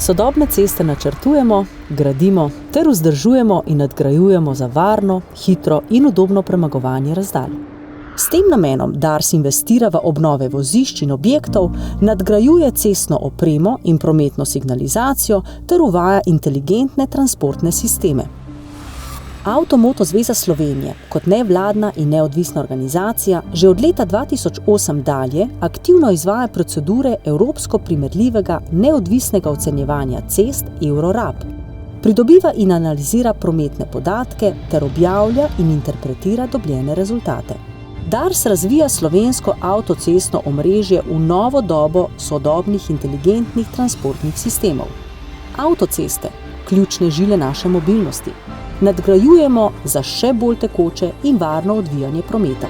Sodobne ceste načrtujemo, gradimo ter vzdržujemo in nadgrajujemo za varno, hitro in udobno premagovanje razdalj. S tem namenom Dars investira v obnove vozišč in objektov, nadgrajuje cestno opremo in prometno signalizacijo ter uvaja inteligentne transportne sisteme. Avto-moto zveza Slovenije kot nevladna in neodvisna organizacija že od leta 2008 dalje aktivno izvaja procedure evropsko primerljivega neodvisnega ocenjevanja cest EuroRAP. Pridobiva in analizira prometne podatke ter objavlja in interpretira dobljene rezultate. Dars razvija slovensko avtocestno omrežje v novo dobo sodobnih inteligentnih transportnih sistemov. Avtoceste, ključne žile naše mobilnosti, nadgrajujemo za še bolj tekoče in varno odvijanje prometa.